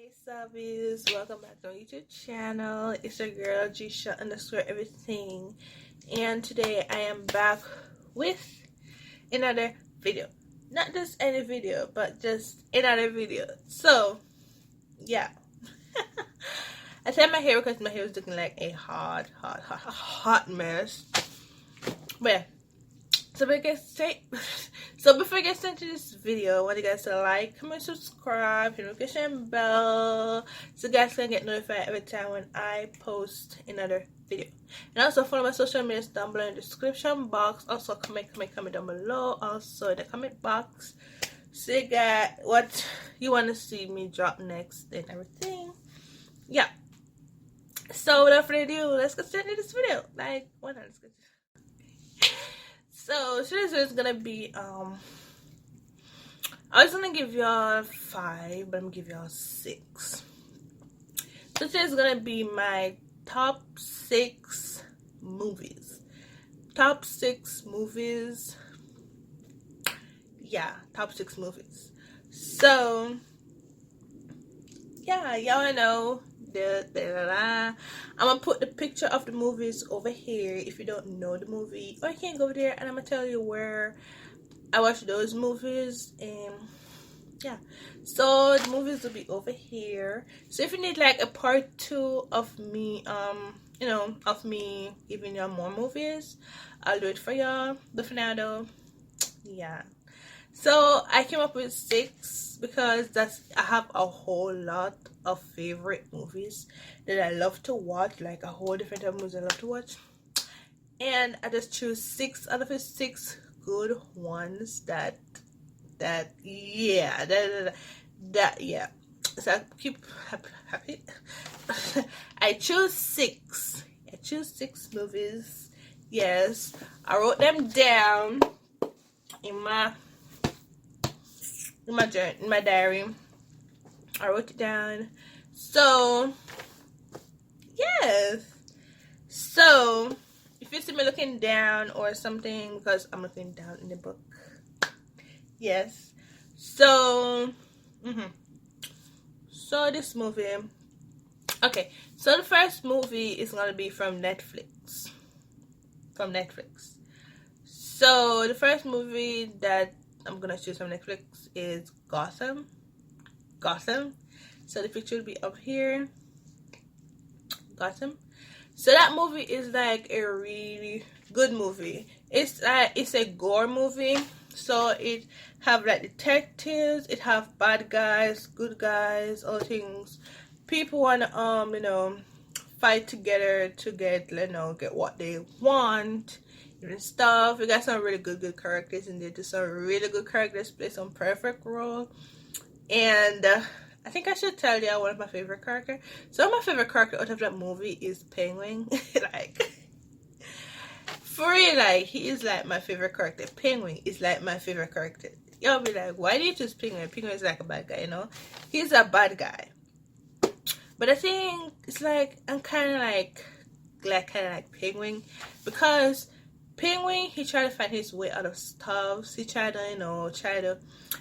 Hey subbies, welcome back to our YouTube channel. It's your girl G_everything, and today I am back with another video. Not just any video, but just another video. So yeah, I tied my hair because my hair was looking like a hot mess. But yeah. So before I get straight to this video, I want you guys to like, comment, subscribe, hit the notification bell so you guys can get notified every time when I post another video. And also follow my social medias down below in the description box. Also comment down below. Also in the comment box, so you got what you want to see me drop next and everything. Yeah. So without further ado, let's get started into this video. Like, why not? Let's get. So today's video is gonna be I was gonna give y'all 5, but I'm gonna give y'all 6. So today's gonna be my top 6 movies. Top 6 movies. Yeah, top 6 movies. So yeah, y'all know. I'm gonna put the picture of the movies over here if you don't know the movie, or you can go over there and I'm gonna tell you where I watched those movies. And yeah, so the movies will be over here. So if you need like a part 2 of me of me giving y'all more movies, I'll do it for y'all. But for now though, yeah, so I came up with 6 because I have a whole lot of favorite movies that I love to watch, like a whole different type of movies I love to watch, and I just choose 6 out of the 6 good ones that yeah. So I keep happy. I choose 6. I choose 6 movies. Yes, I wrote them down in my diary. I wrote it down. So yes. So if you see me looking down or something, because I'm looking down in the book. Yes. So so this movie. Okay. So the first movie is gonna be from Netflix. So the first movie that I'm gonna choose from Netflix is Gotham. So the picture will be up here. Gotham. So that movie is like a really good movie. It's a gore movie. So it have like detectives, it have bad guys, good guys, all things. People wanna fight together to get what they want and stuff. We got some really good characters in there. Some really good characters play some perfect role. And I think I should tell you one of my favorite characters. So my favorite character out of that movie is Penguin. Like, for real, like, he is like my favorite character. Penguin is like my favorite character. Y'all be like, why do you choose Penguin? Penguin is like a bad guy, He's a bad guy. But I think it's like, I'm kind of like Penguin, because Penguin, he tried to find his way out of stuff. He tried to,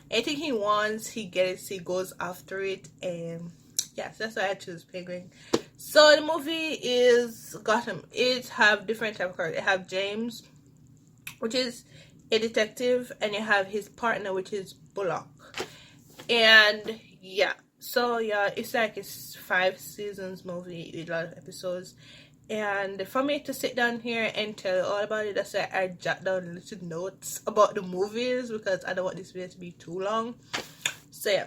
anything he wants, he gets, he goes after it. And yes, that's why I choose Penguin. So the movie is Gotham. It have different type of characters. It have James, which is a detective, and you have his partner, which is Bullock. And yeah, so yeah, it's like it's 5 seasons movie with a lot of episodes. And for me to sit down here and tell you all about it, that's why I jot down little notes about the movies, because I don't want this video to be too long. So yeah,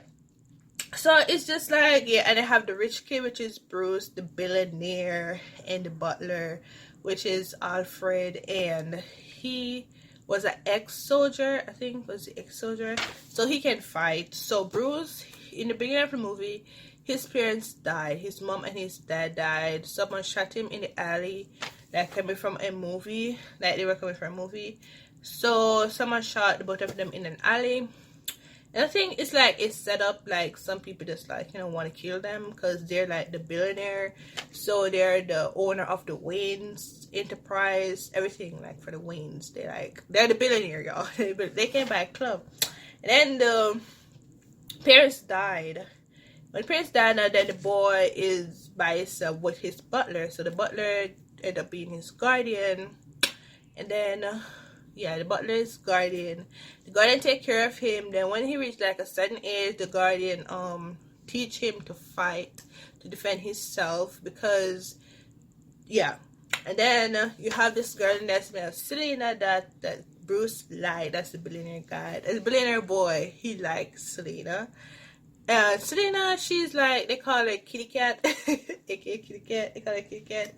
so it's just like, yeah, and I have the rich kid, which is Bruce, the billionaire, and the butler, which is Alfred, and he was an ex-soldier, I think was the ex-soldier, so he can fight. So Bruce, in the beginning of the movie, his parents died. His mom and his dad died. Someone shot him in the alley, like coming from a movie, like they were coming from a movie. So someone shot both of them in an alley. And I think it's like it's set up like some people just like want to kill them because they're like the billionaire, so they're the owner of the Wayne's enterprise, everything like for the Waynes. They're the billionaire, y'all. They can buy a club. And then the parents died, When Prince died, now then the boy is by himself with his butler. So the butler ended up being his guardian, and then yeah, the butler is guardian. The guardian take care of him. Then when he reached like a certain age, the guardian teach him to fight, to defend himself, because yeah. And then you have this girl that's named Selena that Bruce liked. That's the billionaire guy. That's the billionaire boy. He likes Selena. Selena, she's like, they call her Kitty Cat, aka Kitty Cat. They call her Kitty Cat.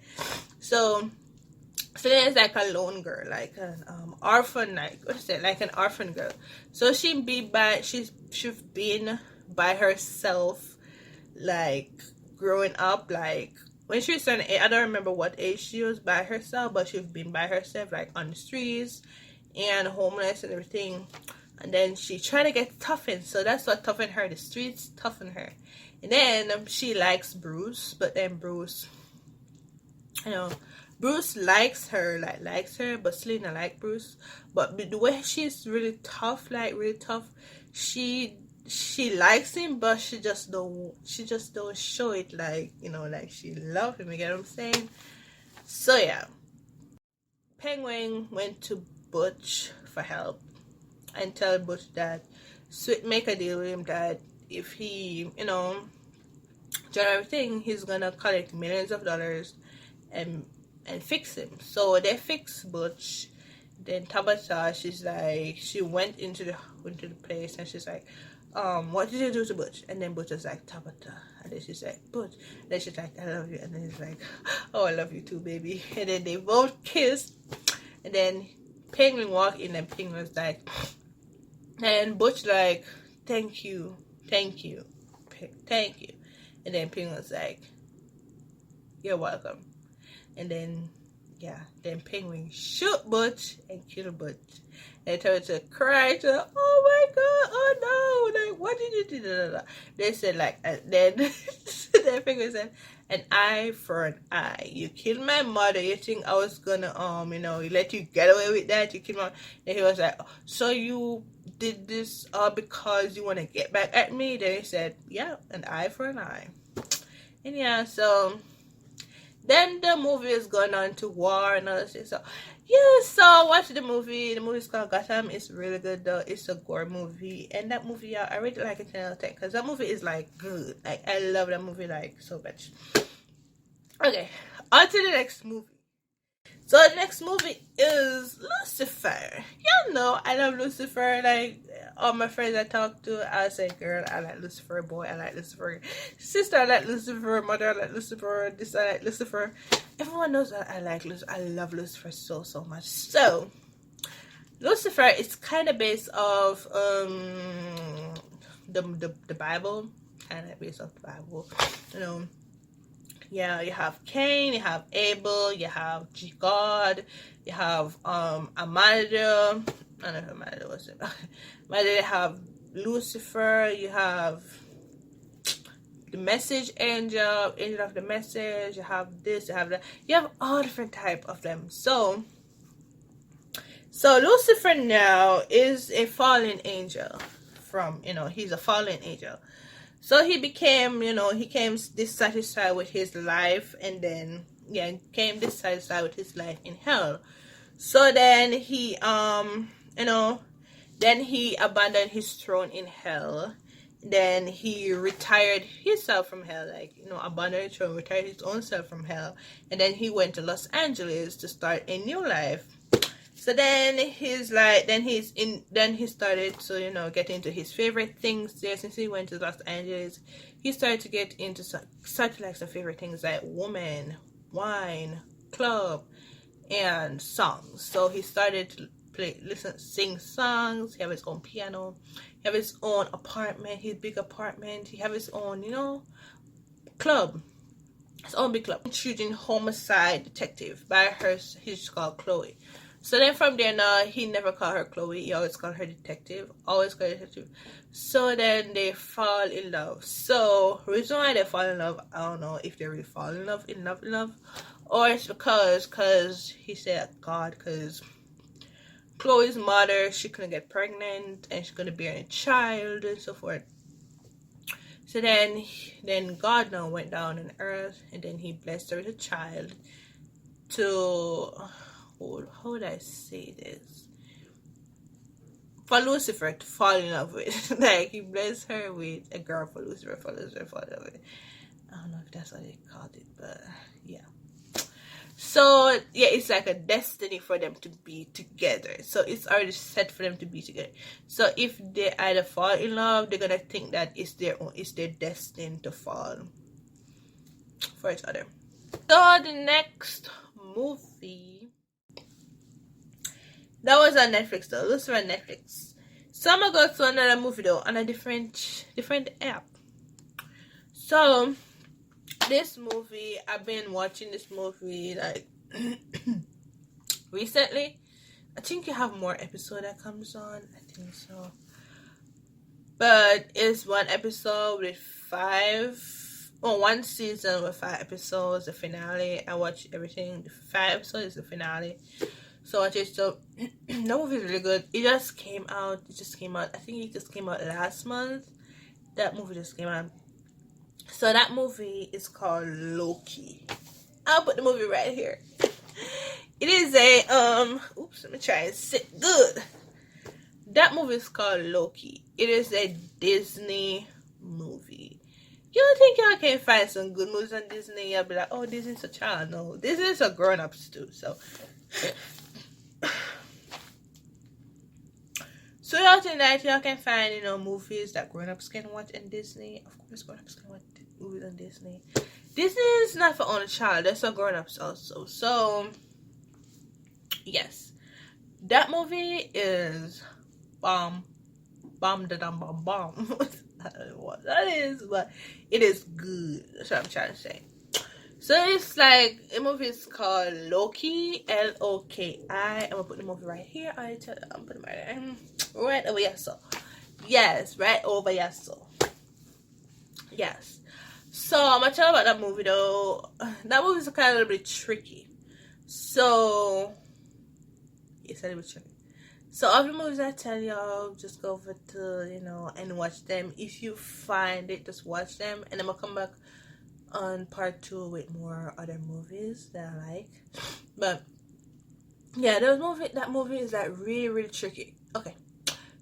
So Selena is like a lone girl, like an orphan, like what is it, like an orphan girl. So she's been by herself, like growing up, like when she was turning 8, I don't remember what age she was by herself, but she's been by herself, like on the streets and homeless and everything. And then she tried to get toughened, so that's what toughened her. The streets toughened her. And then she likes Bruce, but then Bruce, you know, Bruce likes her, but Selena like Bruce. But the way she's really tough, like really tough, she likes him, but she just don't show it, like, you know, like she loves him. You get what I'm saying? So yeah, Penguin went to Butch for help and tell Butch that make a deal with him that if he, you know, done everything, he's gonna collect millions of dollars and fix him. So they fix Butch. Then Tabitha, she's like, she went into the place and she's like, what did you do to Butch? And then Butch was like, Tabitha. And then she's like, Butch. And then she's like, I love you. And then he's like, oh, I love you too, baby. And then they both kissed. And then Penguin walked in and Penguin was like, and Butch like, thank you. And then Penguin was like, you're welcome. And then, yeah, then Penguin shoot Butch and killed Butch. And turned to cry, to, oh my god, oh no, like, what did you do? They said, like, then, then Penguin said, an eye for an eye. You killed my mother. You think I was gonna, you know, let you get away with that? You killed my. And he was like, so you did this because you want to get back at me? Then he said, yeah, an eye for an eye. And yeah, so then the movie is going on to war and all that shit. So yeah, so watch the movie. The movie's called Gotham. It's really good though. It's a gore movie, and that movie, yeah, I really like it 10 out of 10 because that movie is like good. Like I love that movie like so much. Okay, on to the next movie. So the next movie is Lucifer. Y'all know I love Lucifer. Like all my friends I talk to, I say, girl, I like Lucifer. Boy, I like Lucifer. Sister, I like Lucifer. Mother, I like Lucifer. This, I like Lucifer. Everyone knows that I like Lucifer. I love Lucifer so much. So Lucifer is kind of based off the Bible. Kind of based off the Bible. You know. Yeah, you have Cain, you have Abel, you have God, you have Amadeo. I don't know if Amadeo was it. Amadeo, you have Lucifer, you have the message angel, angel of the message, you have this, you have that. You have all different type of them. So Lucifer now is a fallen angel from, you know, he's a fallen angel. So he became, you know, he came dissatisfied with his life, and then, yeah, came dissatisfied with his life in hell. So then he, you know, then he abandoned his throne in hell. Then he retired himself from hell, like, you know, abandoned his throne, retired his own self from hell. And then he went to Los Angeles to start a new life. So then he's like, then he started to, you know, get into his favorite things there. Since he went to Los Angeles, he started to get into such like some favorite things like women, wine, club, and songs. So he started to sing songs. He have his own piano. He have his own apartment, his big apartment. He have his own, you know, club. His own big club. Shooting homicide detective by her. He's called Chloe. So then from there now, he never called her Chloe. He always called her detective. Always called her detective. So then they fall in love. So reason why they fall in love, I don't know if they really fall in love, or it's because he said God, because Chloe's mother, she couldn't get pregnant and she's gonna bear a child and so forth. So then God now went down on earth, and then he blessed her with a child to, how would I say this? For Lucifer to fall in love with. Like, he blessed her with a girl for Lucifer to fall in love with. I don't know if that's what they called it, but yeah. So yeah, it's like a destiny for them to be together. So it's already set for them to be together. So if they either fall in love, they're gonna think that it's their destiny to fall for each other. So the next movie that was on Netflix though. Lucifer on Netflix. So I'm gonna go to another movie though on a different app. So this movie, I've been watching this movie like recently. I think you have more episode that comes on. I think so. But it's one episode with one season with 5 episodes, the finale. I watch everything. The 5 episodes is the finale. So I watch it. So the movie is really good. It just came out. I think it just came out last month. That movie just came out. So that movie is called Loki. I'll put the movie right here. It is a let me try and sit good. That movie is called Loki. It is a Disney movie. You don't think y'all can find some good movies on Disney? Y'all be like, oh, Disney's a child. No, Disney's a grown-ups too. So y'all think that y'all can find, movies that grown-ups can watch in Disney? Of course, grown-ups can watch movies on Disney. Disney is not for only child. There's some grown-ups also. So yes, that movie is bomb da dum bomb. I don't know what that is, but it is good. That's what I'm trying to say. So it's like, the movie is called Loki, Loki. I'm gonna put the movie right here. I'm putting it right over here. So yes, right over here. So yes. So I'm gonna tell you about that movie though. That movie is kind of a little bit tricky. So it's a little bit tricky. So all the movies I tell y'all, just go over to, and watch them. If you find it, just watch them. And I'm gonna come back on part 2 with more other movies that I like. But yeah, that movie is like really, really tricky. Okay.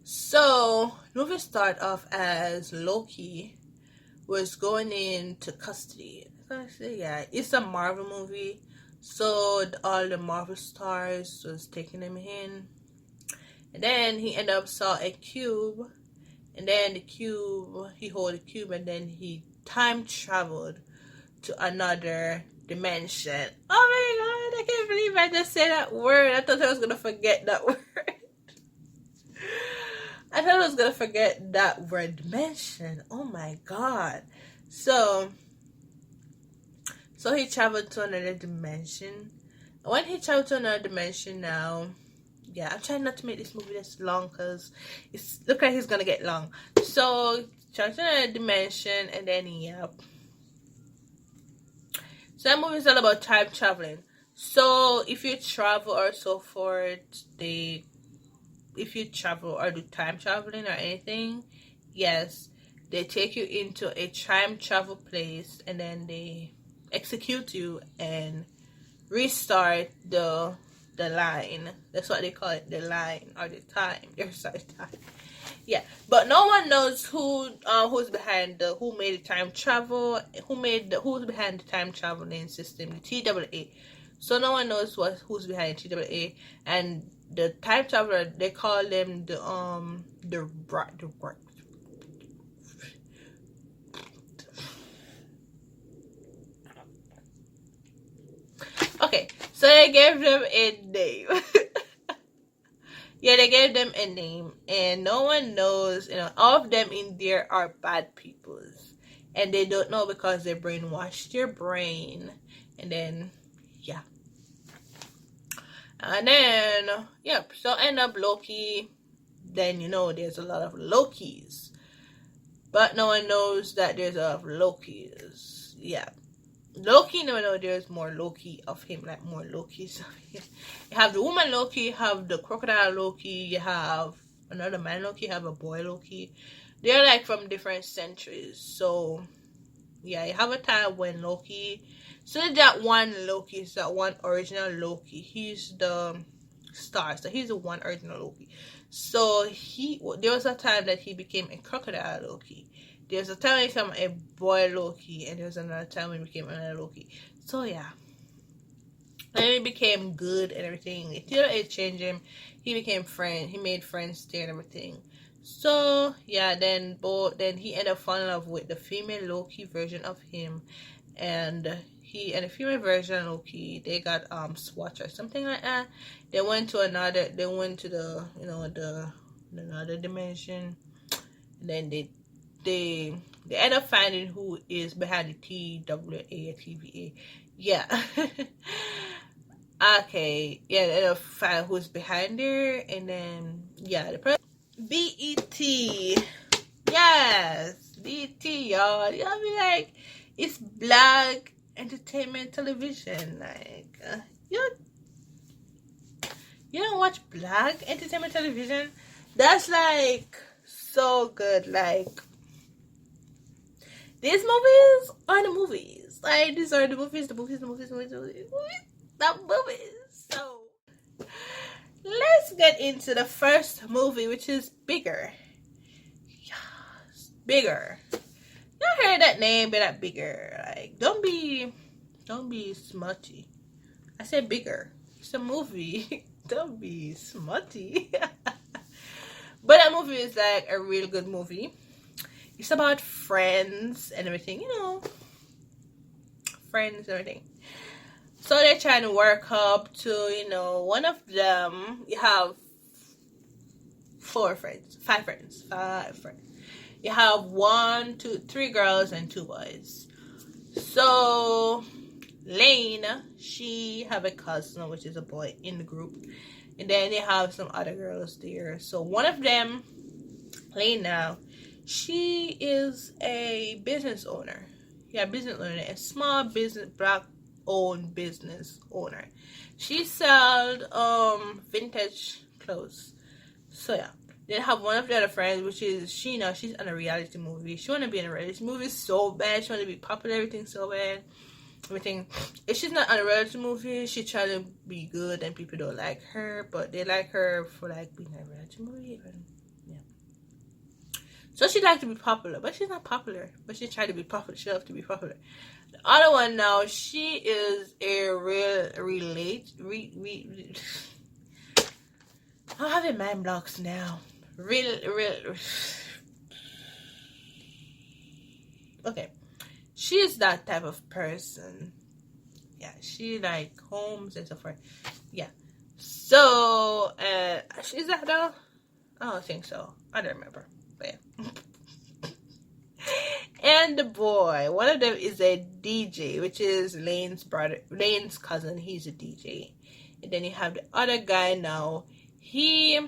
So the movie start off as Loki was going into custody. Yeah, it's a Marvel movie. So all the Marvel stars was taking him in. And then he ended up saw a cube. And then he hold the cube, and then he time traveled to another dimension. Oh my god, I can't believe I just said that word. I thought I was gonna forget that word. I thought I was gonna forget that word, dimension. Oh my god. So he traveled to another dimension. When he traveled to another dimension now, yeah, I'm trying not to make this movie this long because it's look like it's gonna get long. So traveled to another dimension, and then yep. So that movie is all about time traveling. So if you travel or so forth, if you travel or do time traveling or anything, yes, they take you into a time travel place, and then they execute you and restart the line. That's what they call it, the line, or the time. They restart time. Yeah, but no one knows who's behind who made the time travel, who's behind the time traveling system, the TAA. So no one knows who's behind the TAA, and the time traveler, they call them the okay, so they gave them a name. Yeah, they gave them a name, and no one knows, all of them in there are bad peoples, and they don't know because they brainwashed your brain, and then, yeah. And then, yep, so end up Loki, then, there's a lot of Lokis, but no one knows that there's a lot of Lokis, yeah. Loki, no, there's more Loki of him, like more Lokis of him. You have the woman Loki, you have the crocodile Loki, you have another man Loki, have a boy Loki. They're like from different centuries. So yeah, you have a time when Loki. So that one Loki is that one original Loki. He's the star. So he's the one original Loki. So there was a time that he became a crocodile Loki. There's a time he became a boy Loki, and there's another time when he became another Loki. So yeah. And he became good and everything. It changed him. He became friend. He made friends there and everything. So yeah, then he ended up falling in love with the female Loki version of him, and he and the female version of Loki, they got swatch or something like that. They went to the the another dimension, and then they end up finding who is behind the TVA. Yeah. Okay, yeah, they end up finding who's behind there, and then yeah, the person BET. Yes, BET, y'all. Y'all be like, it's Black Entertainment Television. Like, you don't watch Black Entertainment Television? That's like so good. Like, these movies are the movies. Like, these are the movies. The movies. So, let's get into the first movie, which is Bigger. Yes, Bigger. You heard that name, but that Bigger. Like, don't be smutty. I said Bigger. It's a movie. Don't be smutty. But that movie is like a real good movie. It's about friends and everything, friends and everything. So they're trying to work up to, one of them. You have 5 friends. You have 1, 2, 3 girls and 2 boys. So Lane, she have a cousin, which is a boy in the group, and then they have some other girls there. So one of them, Lane now, she is a business owner. Yeah, business owner, a small business, Black owned business owner. She sold vintage clothes. So yeah. Then have one of the other friends, which is Sheena. She's in a reality movie. She wanna be in a reality movie so bad. She wanna be popular, everything so bad. Everything. If she's not in a reality movie, she try to be good and people don't like her, but they like her for like being in a reality movie. Yeah. So she like to be popular, but she's not popular. But she tried to be popular. She loves to be popular. The other one now, she is a I'm having mind blocks now. Okay. She's that type of person. Yeah, she like homes and stuff. Yeah. So, she's that though? I don't think so. I don't remember. But yeah. And the boy, one of them is a DJ, which is Lane's cousin. He's a DJ. And then you have the other guy now. He's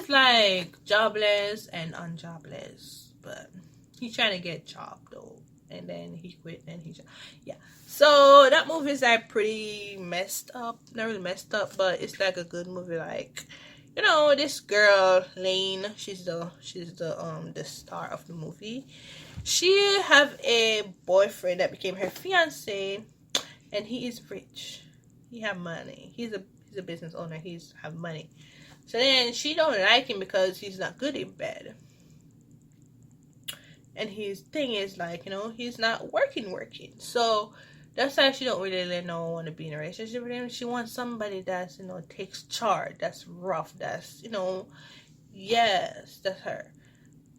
like jobless and unjobless, but he's trying to get a job though. And then he quit and yeah. So that movie is like pretty messed up. Not really messed up, but it's like a good movie. Like, this girl Lane, she's the star of the movie. She have a boyfriend that became her fiance, and he is rich. He have money. He's a business owner. He's have money. So then she don't like him because he's not good in bed. And his thing is like, he's not working. So that's why she don't really want to be in a relationship with him. She wants somebody that's, takes charge, that's rough, that's, yes, that's her.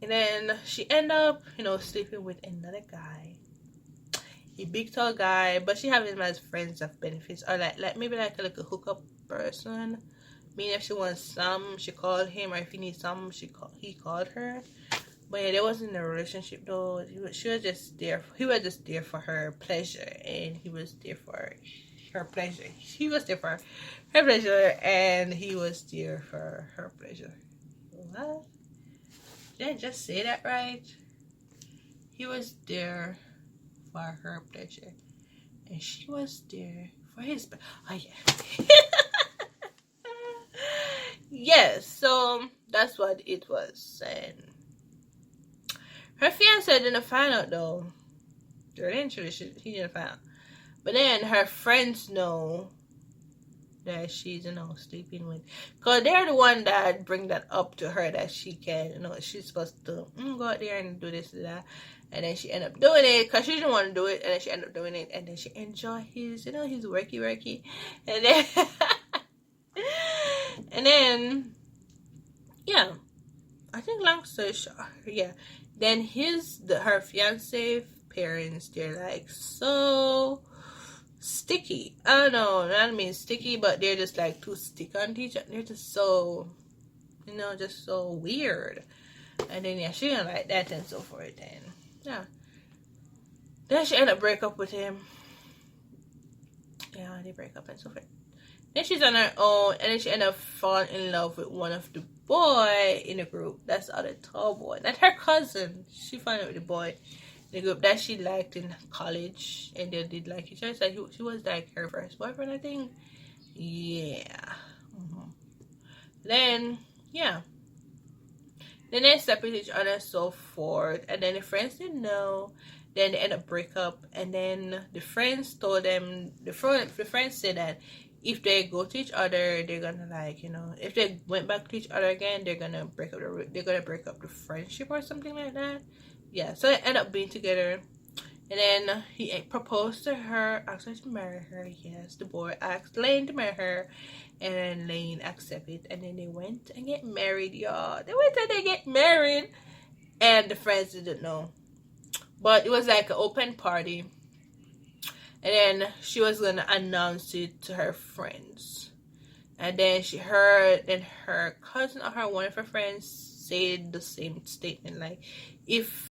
And then she end up, sleeping with another guy. A big tall guy, but she have him as friends of benefits. Or like maybe like a hookup person. Meaning if she wants some, she called him, or if he needs some, he called her. But yeah, they wasn't in a relationship though. He was just there for her pleasure, and he was there for her pleasure. She was there for her pleasure, and he was there for her pleasure. What? Did I just say that right? He was there for her pleasure, and she was there for his. Oh yeah. Yes, so that's what it was. And her fiance didn't find out though. Eventually, he didn't find out. But then her friends know that she's, sleeping with. Because they're the one that bring that up to her that she can, she's supposed to go out there and do this and that. And then she end up doing it because she didn't want to do it. And then she end up doing it. And then she enjoy his, his worky. And then, and then, yeah. I think long story short, yeah. Then her fiance parents, they're like so sticky. I don't know, not mean sticky, but they're just like too stick on each other. They're just so, just so weird. And then yeah, she didn't like that and so forth. And yeah, then she ended up break up with him. Yeah, they break up and so forth. Then she's on her own, and then she ended up falling in love with one of the boy in the group. That's the other tall boy. Not her cousin. She fell in love with the boy in the group that she liked in college, and they did like each other. So she was like her first boyfriend, I think. Yeah. Then, yeah. Then they separate each other, so forth. And then the friends didn't know. Then they end up break up, and then the friends told them. The friends said that if they go to each other, they're gonna if they went back to each other again, they're gonna break up the friendship or something like that. Yeah, so they end up being together, and then he proposed to her, asked her to marry her. Yes, the boy asked Lane to marry her, and then Lane accepted, and then they went and get married, y'all. They went and they get married, and the friends didn't know, but it was like an open party. And then she was gonna announce it to her friends. And then she heard, and her cousin or one of her friends said the same statement, like, if